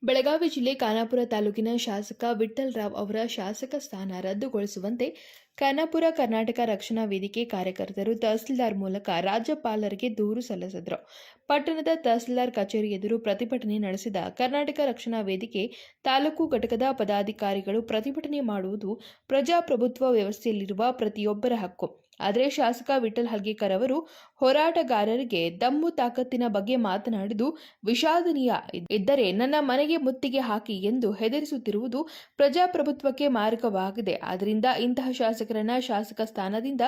ಬೆಳಗಾವಿ ಜಿಲ್ಲೆ ಖಾನಾಪುರ ತಾಲೂಕಿನ ಶಾಸಕ ವಿಠ್ಠಲ್ ರಾವ್ ಅವರ ಶಾಸಕ ಸ್ಥಾನ ರದ್ದುಗೊಳಿಸುವಂತೆ ಖಾನಾಪುರ ಕರ್ನಾಟಕ ರಕ್ಷಣಾ ವೇದಿಕೆ ಕಾರ್ಯಕರ್ತರು ತಹಸೀಲ್ದಾರ್ ಮೂಲಕ ರಾಜ್ಯಪಾಲರಿಗೆ ದೂರು ಸಲ್ಲಿಸಿದರು. ಪಟ್ಟಣದ ತಹಸೀಲ್ದಾರ್ ಕಚೇರಿ ಎದುರು ಪ್ರತಿಭಟನೆ ನಡೆಸಿದ ಕರ್ನಾಟಕ ರಕ್ಷಣಾ ವೇದಿಕೆ ತಾಲೂಕು ಘಟಕದ ಪದಾಧಿಕಾರಿಗಳು ಪ್ರತಿಭಟನೆ ಮಾಡುವುದು ಪ್ರಜಾಪ್ರಭುತ್ವ ವ್ಯವಸ್ಥೆಯಲ್ಲಿರುವ ಪ್ರತಿಯೊಬ್ಬರ ಹಕ್ಕು. ಆದರೆ ಶಾಸಕ ವಿಠ್ಠಲ್ ಹಲ್ಗೇಕರ್ ಅವರು ಹೋರಾಟಗಾರರಿಗೆ ದಮ್ಮು ತಾಕತ್ತಿನ ಬಗ್ಗೆ ಮಾತನಾಡಿದ್ದು ವಿಷಾದನೀಯ. ಇದ್ದರೆ ನನ್ನ ಮನೆಗೆ ಮುತ್ತಿಗೆ ಹಾಕಿ ಎಂದು ಹೆದರಿಸುತ್ತಿರುವುದು ಪ್ರಜಾಪ್ರಭುತ್ವಕ್ಕೆ ಮಾರಕವಾಗಿದೆ. ಆದ್ದರಿಂದ ಇಂತಹ ಶಾಸಕರನ್ನ ಶಾಸಕ ಸ್ಥಾನದಿಂದ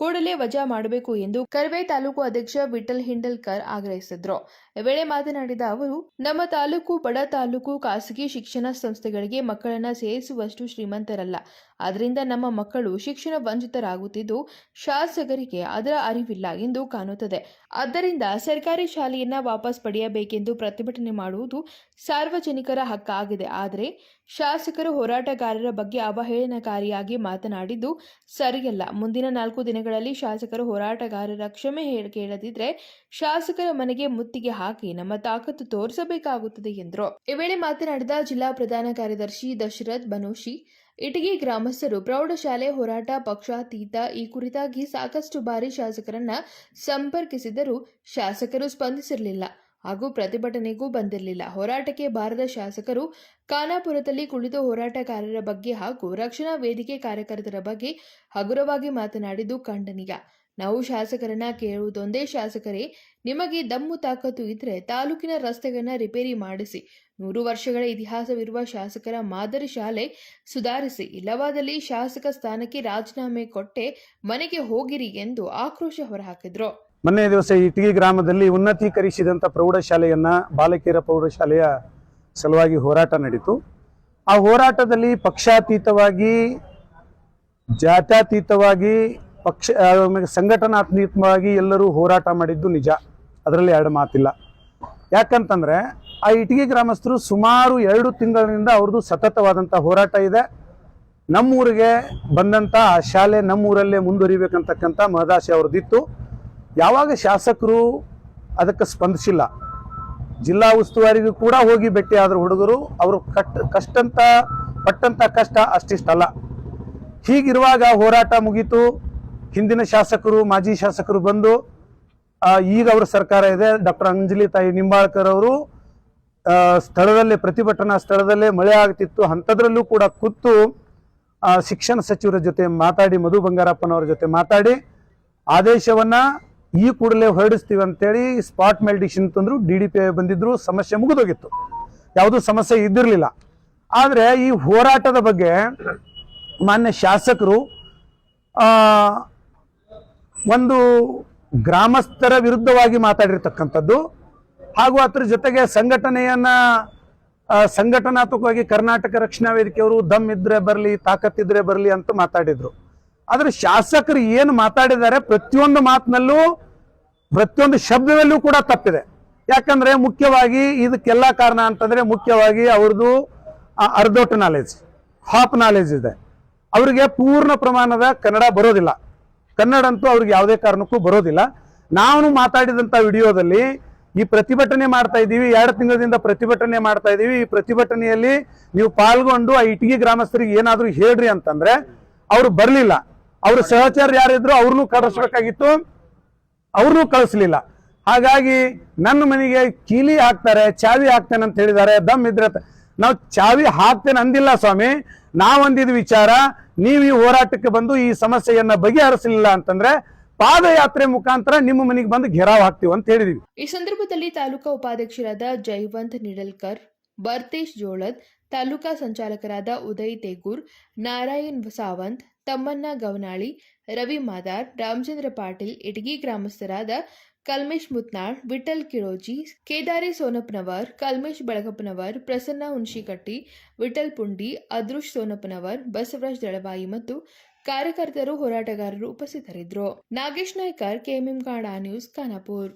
ಕೂಡಲೇ ವಜಾ ಮಾಡಬೇಕು ಎಂದು ಕರ್ವೆ ತಾಲೂಕು ಅಧ್ಯಕ್ಷ ವಿಠ್ಠಲ್ ಹಿಂಡಲ್ಕರ್ ಆಗ್ರಹಿಸಿದರು. ಈ ವೇಳೆ ಮಾತನಾಡಿದ ಅವರು, ನಮ್ಮ ತಾಲೂಕು ಬಡ ತಾಲೂಕು, ಖಾಸಗಿ ಶಿಕ್ಷಣ ಸಂಸ್ಥೆಗಳಿಗೆ ಮಕ್ಕಳನ್ನ ಸೇರಿಸುವಷ್ಟು ಶ್ರೀಮಂತರಲ್ಲ. ಆದ್ದರಿಂದ ನಮ್ಮ ಮಕ್ಕಳು ಶಿಕ್ಷಣ ವಂಚಿತರಾಗುತ್ತಿದ್ದು ಶಾಸಕರಿಗೆ ಅದರ ಅರಿವಿಲ್ಲ ಎಂದು ಕಾಣುತ್ತದೆ. ಆದ್ದರಿಂದ ಸರ್ಕಾರಿ ಶಾಲೆಯನ್ನ ವಾಪಸ್ ಪಡೆಯಬೇಕೆಂದು ಪ್ರತಿಭಟನೆ ಮಾಡುವುದು ಸಾರ್ವಜನಿಕರ ಹಕ್ಕಾಗಿದೆ. ಆದರೆ ಶಾಸಕರು ಹೋರಾಟಗಾರರ ಬಗ್ಗೆ ಅವಹೇಳನಕಾರಿಯಾಗಿ ಮಾತನಾಡಿದ್ದು ಸರಿಯಲ್ಲ. ಮುಂದಿನ 4 ದಿನಗಳಲ್ಲಿ ಶಾಸಕರು ಹೋರಾಟಗಾರರ ಕ್ಷಮೆ ಕೇಳದಿದ್ರೆ ಶಾಸಕರ ಮನೆಗೆ ಮುತ್ತಿಗೆ ಹಾಕಿ ನಮ್ಮ ತಾಕತ್ತು ತೋರಿಸಬೇಕಾಗುತ್ತದೆ ಎಂದರು. ಈ ವೇಳೆ ಮಾತನಾಡಿದ ಜಿಲ್ಲಾ ಪ್ರಧಾನ ಕಾರ್ಯದರ್ಶಿ ದಶರಥ್ ಬನೋಶಿ, ಇಟಗಿ ಗ್ರಾಮಸ್ಥರು ಪ್ರೌಢಶಾಲೆ ಹೋರಾಟ ಪಕ್ಷಾತೀತ ಈ ಕುರಿತಾಗಿ ಸಾಕಷ್ಟು ಬಾರಿ ಶಾಸಕರನ್ನ ಸಂಪರ್ಕಿಸಿದರೂ ಶಾಸಕರು ಸ್ಪಂದಿಸಿರಲಿಲ್ಲ ಹಾಗೂ ಪ್ರತಿಭಟನೆಗೂ ಬಂದಿರಲಿಲ್ಲ. ಹೋರಾಟಕ್ಕೆ ಬಾರದ ಶಾಸಕರು ಖಾನಾಪುರದಲ್ಲಿ ಕುಳಿತು ಹೋರಾಟಗಾರರ ಬಗ್ಗೆ ಹಾಗೂ ರಕ್ಷಣಾ ವೇದಿಕೆ ಕಾರ್ಯಕರ್ತರ ಬಗ್ಗೆ ಹಗುರವಾಗಿ ಮಾತನಾಡಿದ್ದು ಖಂಡನೀಯ. ನಾವು ಶಾಸಕರನ್ನ ಕೇಳುವುದೊಂದೇ, ಶಾಸಕರೇ, ನಿಮಗೆ ದಮ್ಮು ತಾಕತ್ತು ಇದ್ರೆ ತಾಲೂಕಿನ ರಸ್ತೆಗಳನ್ನ ರಿಪೇರಿ ಮಾಡಿಸಿ, 100 ವರ್ಷಗಳ ಇತಿಹಾಸವಿರುವ ಶಾಸಕರ ಮಾದರಿ ಶಾಲೆ ಸುಧಾರಿಸಿ, ಇಲ್ಲವಾದಲ್ಲಿ ಶಾಸಕ ಸ್ಥಾನಕ್ಕೆ ರಾಜೀನಾಮೆ ಕೊಟ್ಟೆ ಮನೆಗೆ ಹೋಗಿರಿ ಎಂದು ಆಕ್ರೋಶ ಹೊರಹಾಕಿದ್ರು. ಮೊನ್ನೆ ದಿವಸ ಇಟಗಿ ಗ್ರಾಮದಲ್ಲಿ ಉನ್ನತೀಕರಿಸಿದಂಥ ಪ್ರೌಢಶಾಲೆಯನ್ನ ಬಾಲಕಿಯರ ಪ್ರೌಢಶಾಲೆಯ ಸಲುವಾಗಿ ಹೋರಾಟ ನಡೀತು. ಆ ಹೋರಾಟದಲ್ಲಿ ಪಕ್ಷಾತೀತವಾಗಿ, ಜಾತ್ಯತೀತವಾಗಿ, ಸಂಘಟನಾತ್ಮಕವಾಗಿ ಎಲ್ಲರೂ ಹೋರಾಟ ಮಾಡಿದ್ದು ನಿಜ. ಅದರಲ್ಲಿ ಎರಡು ಮಾತಿಲ್ಲ. ಯಾಕಂತಂದ್ರೆ ಆ ಇಟಗಿ ಗ್ರಾಮಸ್ಥರು ಸುಮಾರು 2 ತಿಂಗಳಿನಿಂದ ಅವ್ರದ್ದು ಸತತವಾದಂಥ ಹೋರಾಟ ಇದೆ. ನಮ್ಮೂರಿಗೆ ಬಂದಂಥ ಆ ಶಾಲೆ ನಮ್ಮೂರಲ್ಲೇ ಮುಂದುವರಿಬೇಕಂತಕ್ಕಂಥ ಮಹದಾಸೆ ಅವ್ರದ್ದಿತ್ತು. ಯಾವಾಗ ಶಾಸಕರು ಅದಕ್ಕೆ ಸ್ಪಂದಿಸಿಲ್ಲ, ಜಿಲ್ಲಾ ಉಸ್ತುವಾರಿಗೂ ಕೂಡ ಹೋಗಿ ಭೇಟಿ ಆದ್ರು ಹುಡುಗರು, ಅವರು ಪಟ್ಟಂತ ಕಷ್ಟ ಅಷ್ಟಿಷ್ಟಲ್ಲ. ಹೀಗಿರುವಾಗ ಹೋರಾಟ ಮುಗೀತು. ಹಿಂದಿನ ಶಾಸಕರು, ಮಾಜಿ ಶಾಸಕರು ಬಂದು ಈಗ ಅವರ ಸರ್ಕಾರ ಇದೆ, ಡಾಕ್ಟರ್ ಅಂಜಲಿ ತಾಯಿ ನಿಂಬಾಳ್ಕರ್ ಅವರು ಸ್ಥಳದಲ್ಲೇ, ಪ್ರತಿಭಟನಾ ಸ್ಥಳದಲ್ಲೇ ಮಳೆ ಆಗ್ತಿತ್ತು, ಅಂಥದ್ರಲ್ಲೂ ಕೂಡ ಕೂತು ಶಿಕ್ಷಣ ಸಚಿವರ ಜೊತೆ ಮಾತಾಡಿ, ಮಧು ಬಂಗಾರಪ್ಪನವರ ಜೊತೆ ಮಾತಾಡಿ ಆದೇಶವನ್ನ ಈ ಕೂಡಲೇ ಹೊರಡಿಸ್ತೀವಿ ಅಂತೇಳಿ ಸ್ಪಾಟ್ ಮೆಡಿಷನ್ ತಂದ್ರು. DDPI ಬಂದಿದ್ರು, ಸಮಸ್ಯೆ ಮುಗಿದೋಗಿತ್ತು, ಯಾವುದೂ ಸಮಸ್ಯೆ ಇದ್ದಿರಲಿಲ್ಲ. ಆದರೆ ಈ ಹೋರಾಟದ ಬಗ್ಗೆ ಮಾನ್ಯ ಶಾಸಕರು ಒಂದು ಗ್ರಾಮಸ್ಥರ ವಿರುದ್ಧವಾಗಿ ಮಾತಾಡಿರ್ತಕ್ಕಂಥದ್ದು ಹಾಗೂ ಅದರ ಜೊತೆಗೆ ಸಂಘಟನಾತ್ಮಕವಾಗಿ ಕರ್ನಾಟಕ ರಕ್ಷಣಾ ವೇದಿಕೆಯವರು ದಮ್ ಇದ್ರೆ ಬರಲಿ, ತಾಕತ್ತಿದ್ರೆ ಬರಲಿ ಅಂತ ಮಾತಾಡಿದ್ರು. ಆದ್ರೆ ಶಾಸಕರು ಏನು ಮಾತಾಡಿದ್ದಾರೆ ಪ್ರತಿಯೊಂದು ಮಾತಿನಲ್ಲೂ, ಪ್ರತಿಯೊಂದು ಶಬ್ದದಲ್ಲೂ ಕೂಡ ತಪ್ಪಿದೆ. ಯಾಕಂದ್ರೆ ಮುಖ್ಯವಾಗಿ ಇದಕ್ಕೆಲ್ಲ ಕಾರಣ ಅಂತಂದ್ರೆ ಮುಖ್ಯವಾಗಿ ಅವ್ರದ್ದು ಅರ್ಧೋಟ ನಾಲೆಜ್, ಹಾಫ್ ನಾಲೆಜ್ ಇದೆ. ಅವರಿಗೆ ಪೂರ್ಣ ಪ್ರಮಾಣದ ಕನ್ನಡ ಬರೋದಿಲ್ಲ. ಕನ್ನಡ ಅಂತೂ ಅವ್ರಿಗೆ ಯಾವುದೇ ಕಾರಣಕ್ಕೂ ಬರೋದಿಲ್ಲ. ನಾವು ಮಾತಾಡಿದಂಥ ವಿಡಿಯೋದಲ್ಲಿ ಈ ಪ್ರತಿಭಟನೆ ಮಾಡ್ತಾ ಇದ್ದೀವಿ, 2 ತಿಂಗಳಿಂದ ಪ್ರತಿಭಟನೆ ಮಾಡ್ತಾ ಇದ್ದೀವಿ, ಈ ಪ್ರತಿಭಟನೆಯಲ್ಲಿ ನೀವು ಪಾಲ್ಗೊಂಡು ಆ ಇಟಗಿ ಗ್ರಾಮಸ್ಥರಿಗೆ ಏನಾದ್ರೂ ಹೇಳ್ರಿ ಅಂತಂದ್ರೆ ಅವ್ರು ಬರ್ಲಿಲ್ಲ. ಅವ್ರ ಸಹಚರ ಯಾರಿದ್ರು ಅವ್ರನ್ನೂ ಕಳಿಸ್ಬೇಕಾಗಿತ್ತು, ಅವ್ರನ್ನೂ ಕಳಿಸ್ಲಿಲ್ಲ. ಹಾಗಾಗಿ ನನ್ನ ಮನೆಗೆ ಕೀಲಿ ಹಾಕ್ತಾರೆ, ಚಾವಿ ಹಾಕ್ತೇನೆ ಅಂತ ಹೇಳಿದ್ದಾರೆ. ದಮ್ ಇದ್ರೆ ನಾವು ಚಾವಿ ಹಾಕ್ತೇನೆ ಅಂದಿಲ್ಲ ಸ್ವಾಮಿ, ನಾವಂದಿದ ವಿಚಾರ, ನೀವು ಈ ಹೋರಾಟಕ್ಕೆ ಬಂದು ಈ ಸಮಸ್ಯೆಯನ್ನ ಬಗೆಹರಿಸಲಿಲ್ಲ ಅಂತಂದ್ರೆ ಪಾದಯಾತ್ರೆ ಮುಖಾಂತರ ನಿಮ್ಮ ಮನೆಗೆ ಬಂದು ಘೆರಾವ್ ಹಾಕ್ತೀವಿ ಅಂತ ಹೇಳಿದೀವಿ. ಈ ಸಂದರ್ಭದಲ್ಲಿ ತಾಲೂಕಾ ಉಪಾಧ್ಯಕ್ಷರಾದ ಜಯವಂತ್ ನಿಡಲ್ಕರ್, ಬರ್ತೇಶ್ ಜೋಳದ್, ತಾಲೂಕಾ ಸಂಚಾಲಕರಾದ ಉದಯ್ ತೇಗೂರ್, ನಾರಾಯಣ್ ಸಾವಂತ್, ತಮ್ಮಣ್ಣ ಗವನಾಳಿ, ರವಿ ಮಾದಾರ್, ರಾಮಚಂದ್ರ ಪಾಟೀಲ್, ಇಟಗಿ ಗ್ರಾಮಸ್ಥರಾದ ಕಲ್ಮೇಶ್ ಮುತ್ನಾಳ್, ವಿಠಲ್ ಕಿಳೋಜಿ, ಕೇದಾರಿ ಸೋನಪ್ಪನವರ್, ಕಲ್ಮೇಶ್ ಬೆಳಗಪ್ಪನವರ್, ಪ್ರಸನ್ನ ಹುಣಶಿಕಟ್ಟಿ, ವಿಠಲ್ ಪುಂಡಿ, ಅದೃಶ್ ಸೋನಪ್ಪನವರ್, ಬಸವರಾಜ್ ದಳವಾಯಿ ಮತ್ತು ಕಾರ್ಯಕರ್ತರು, ಹೋರಾಟಗಾರರು ಉಪಸ್ಥಿತರಿದ್ದರು. Nagesh Naikar, KMM Kannada news, Khanapur.